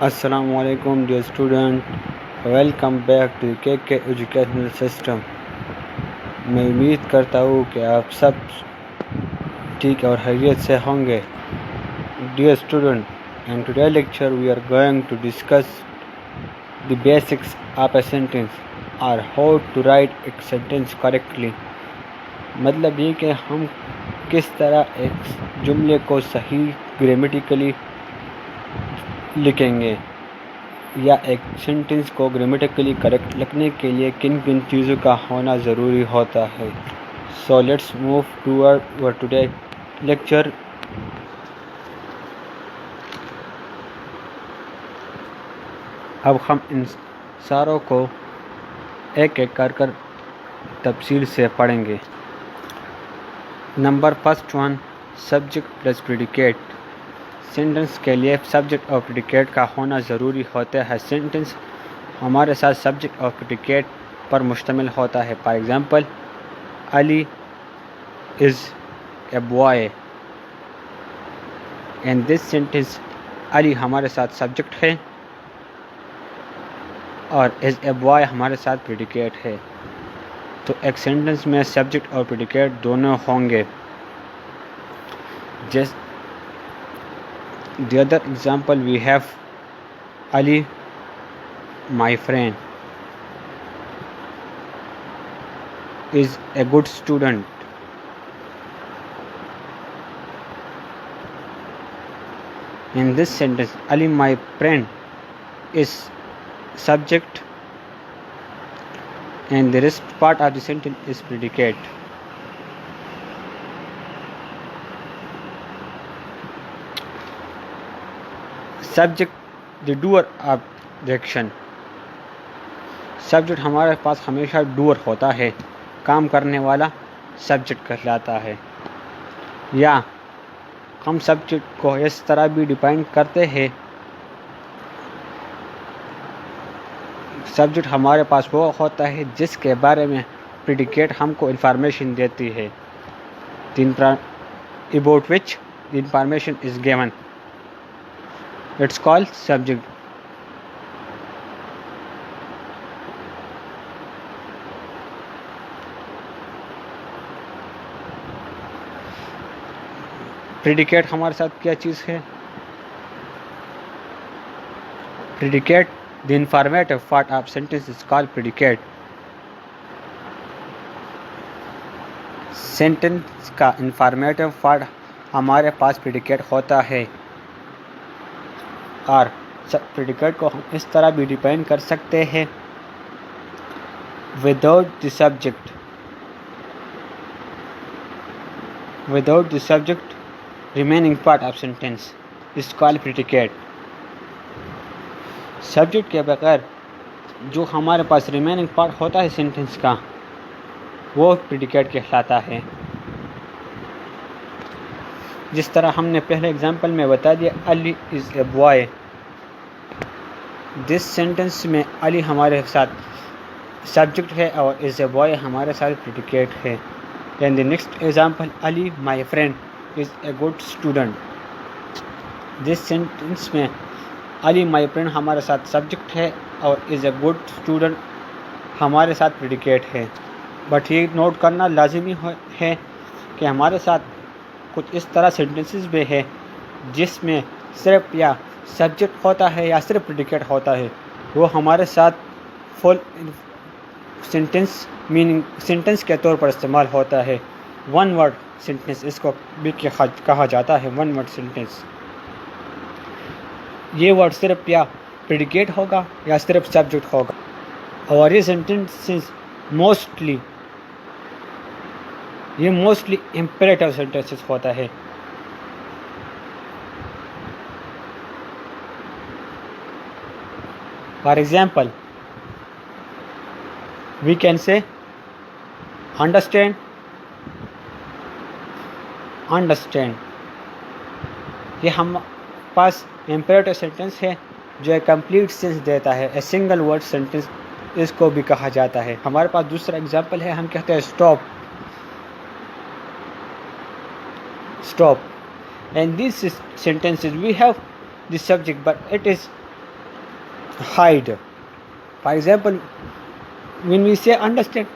Assalamualaikum dear student, welcome back to K educational system. मैं उम्मीद करता हूँ कि आप सब ठीक और खैरियत से होंगे। Dear student, in today's lecture we are going to discuss the basics of a sentence or how to write a sentence correctly। मतलब ये कि हम किस तरह एक जुमले को सही ग्रामेटिकली लिखेंगे या एक सेंटेंस को ग्रामेटिकली करेक्ट लिखने के लिए किन किन चीज़ों का होना ज़रूरी होता है। So let's move toward today lecture. अब हम इन सारों को एक एक कर तफसील से पढ़ेंगे। Number first one, subject plus predicate. Sentence के लिए सब्जेक्ट और प्रेडिकेट का होना ज़रूरी होता है। सेंटेंस हमारे साथ सब्जेक्ट और प्रेडिकेट पर मुश्तमिल होता है। For example, Ali is a boy. In this sentence Ali हमारे साथ सब्जेक्ट है और इज़ ए बॉय हमारे साथ प्रेडिकेट है। तो एक सेंटेंस में सब्जेक्ट और प्रेडिकेट दोनों होंगे। Just the other example we have Ali my friend is a good student। in this sentence Ali my friend is subject and the rest part of the sentence is predicate। Subject the doer of the action. Subject हमारे पास हमेशा doer होता है, काम करने वाला subject कहलाता है। या हम सब्जेक्ट को इस तरह भी डिफाइन करते हैं, सब्जेक्ट हमारे पास वो होता है जिसके बारे में प्रेडिकेट हमको इंफॉर्मेशन देती है, about which the information is given. It's called subject। Predicate हमारे साथ क्या चीज़ है? Predicate the informative part of sentence is called predicate. Sentence का इंफॉर्मेटिव पार्ट हमारे पास प्रेडिकेट होता है और प्रेडिकेट को हम इस तरह भी डिफाइन कर सकते हैं, without the subject remaining part of sentence is called predicate. Subject के बगैर जो हमारे पास रिमेनिंग पार्ट होता है सेंटेंस का, वो प्रेडिकेट कहलाता है। जिस तरह हमने पहले एग्जांपल में बता दिया, Ali is a boy. This sentence में अली हमारे साथ सब्जेक्ट है और इज़ ए बॉय हमारे साथ प्रेडिकेट है। Then the next example, Ali my friend is a good student. This sentence में अली माय फ्रेंड हमारे साथ सब्जेक्ट है और इज़ ए गुड स्टूडेंट हमारे साथ प्रेडिकेट है। बट ये नोट करना लाजमी है कि हमारे साथ कुछ इस तरह सेंटेंसेस भी है जिसमें सिर्फ या सब्जेक्ट होता है या सिर्फ प्रेडिकेट होता है, वो हमारे साथ फुल सेंटेंस मीनिंग सेंटेंस के तौर पर इस्तेमाल होता है। वन वर्ड सेंटेंस इसको भी कहा जाता है, वन वर्ड सेंटेंस। ये वर्ड सिर्फ या प्रेडिकेट होगा या सिर्फ सब्जेक्ट होगा और ये सेंटेंसेस मोस्टली इम्पेरेटिव सेंटेंसेस होता है। For example, we can say understand. ये हम पास इम्पेरेटिव सेंटेंस है जो एक कंप्लीट सेंस देता है। ए सिंगल वर्ड सेंटेंस इसको भी कहा जाता है। हमारे पास दूसरा एग्जाम्पल है, हम कहते हैं stop. In these sentences we have the subject but it is hide. For example, when we say understand,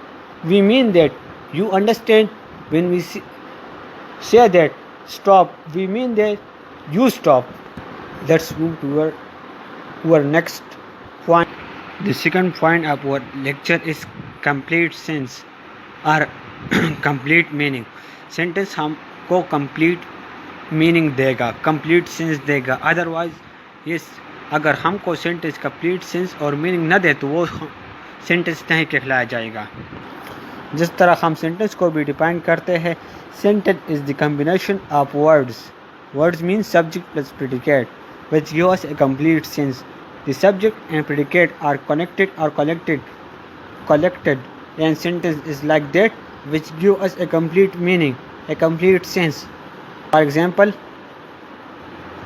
we mean that you understand. When we say that stop, we mean that you stop. Let's move to our next point. The second point of our lecture is complete sense और complete meaning. Sentence हमको complete meaning देगा, complete sense देगा. Otherwise ये अगर हमको sentence complete sense और meaning न दे तो वो सेंटेंस नहीं कहलाया जाएगा. जिस तरह हम सेंटेंस को भी डिफाइन करते हैं, sentence is the combination of words. Words mean subject plus predicate which give us a complete sense. The subject and predicate are connected or collected, and sentence is like that which give us a complete meaning, a complete sense. For example,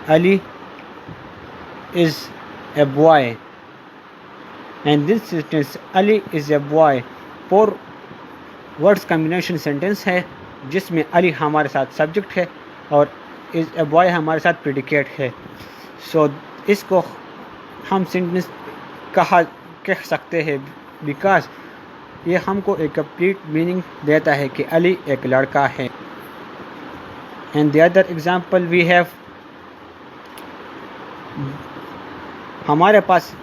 Ali is a boy, and this sentence Ali is a boy 4 words combination sentence है जिसमें अली हमारे साथ subject है और is a boy हमारे साथ predicate है. सो इसको हम सेंटेंस कह सकते हैं बिकॉज ये हमको एक कंप्लीट मीनिंग देता है कि अली एक लड़का है. And the other example we have, हमारे पास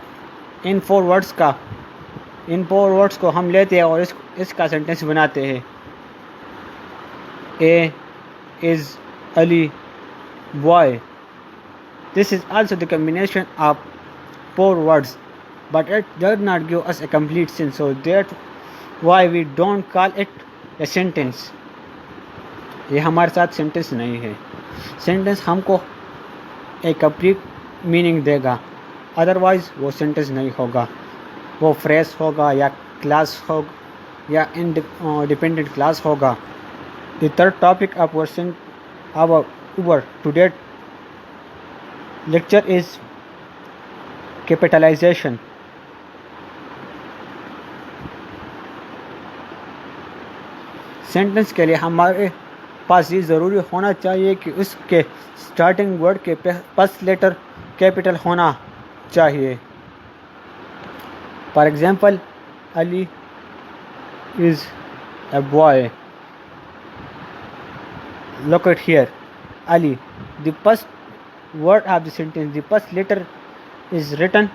इन 4 वर्ड्स को हम लेते हैं और इसका सेंटेंस बनाते हैं. A is Ali boy. This is also the combination of 4 words, but it does not give us a complete sense. So that's why we don't call it a sentence. ये हमारे साथ सेंटेंस नहीं है. सेंटेंस हमको एक complete meaning देगा, otherwise वो sentence नहीं होगा. वो फ्रेज होगा या क्लास होगा या इंडिपेंडेंट क्लास होगा. The third topic of our today lecture is capitalization. Sentence के लिए हमारे पास ये ज़रूरी होना चाहिए कि उसके स्टार्टिंग वर्ड के फर्स्ट लेटर कैपिटल होना चाहिए. For example, Ali is a boy. Look at here, Ali. The first word of the sentence, the first letter is written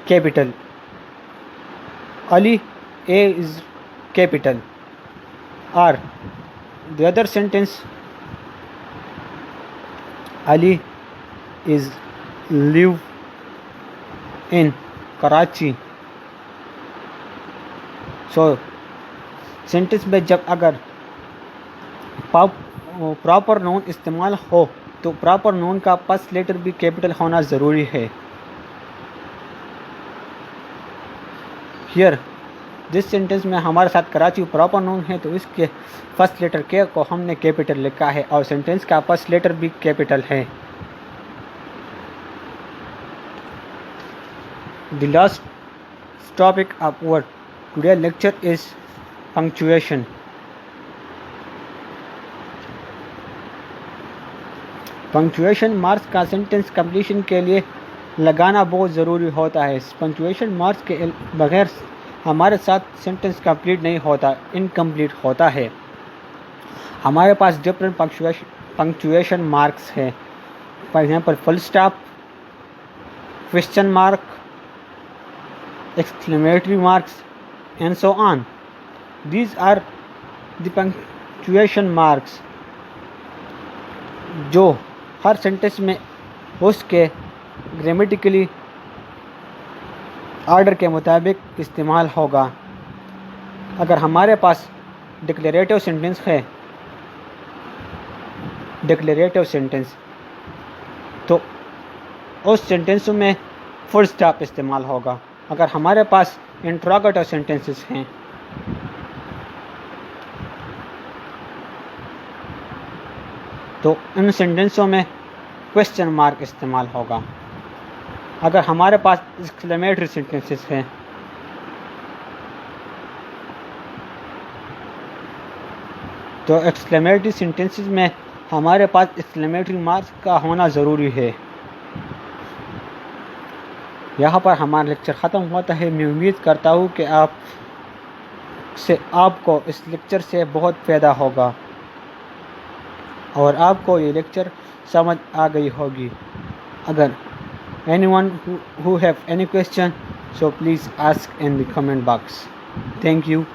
capital. Ali, A is capital. Or the other sentence, Ali is live in Karachi. So sentence में जब अगर proper noun इस्तेमाल हो तो proper noun का first letter भी capital होना ज़रूरी है. हियर जिस सेंटेंस में हमारे साथ कराची प्रॉपर नाउन है तो इसके फर्स्ट लेटर के को हमने कैपिटल लिखा है और सेंटेंस का फर्स्ट लेटर भी कैपिटल है. The last topic of our today lecture is punctuation. Punctuation marks का सेंटेंस कंप्लीशन के लिए लगाना बहुत ज़रूरी होता है. पंक्चुएशन मार्क्स के बगैर हमारे साथ सेंटेंस कंप्लीट नहीं होता, इनकम्प्लीट होता है. हमारे पास डिफरेंट पंक्चुएशन मार्क्स है. For example, full stop, question mark, exclamatory marks and so on. These are the punctuation marks जो हर सेंटेंस में उसके ग्रामेटिकली ऑर्डर के मुताबिक इस्तेमाल होगा. अगर हमारे पास डिक्लेरेटिव सेंटेंस है, डिक्लेरेटिव सेंटेंस, तो उस सेंटेंस में फुल स्टॉप इस्तेमाल होगा. अगर हमारे पास इंट्रोगेटिव सेंटेंसेस हैं तो इन सेंटेंसों में क्वेश्चन मार्क इस्तेमाल होगा. अगर हमारे पास एक्सक्लेमेटरी सेंटेंसेस हैं तो एक्सक्लेमेटरी सेंटेंसेस में हमारे पास एक्सक्लेमेटरी मार्क का होना ज़रूरी है. यहाँ पर हमारा लेक्चर ख़त्म होता है। मैं उम्मीद करता हूँ कि आपको इस लेक्चर से बहुत फ़ायदा होगा और आपको ये लेक्चर समझ आ गई होगी। अगर anyone who have any question, so please ask in the comment box. Thank you.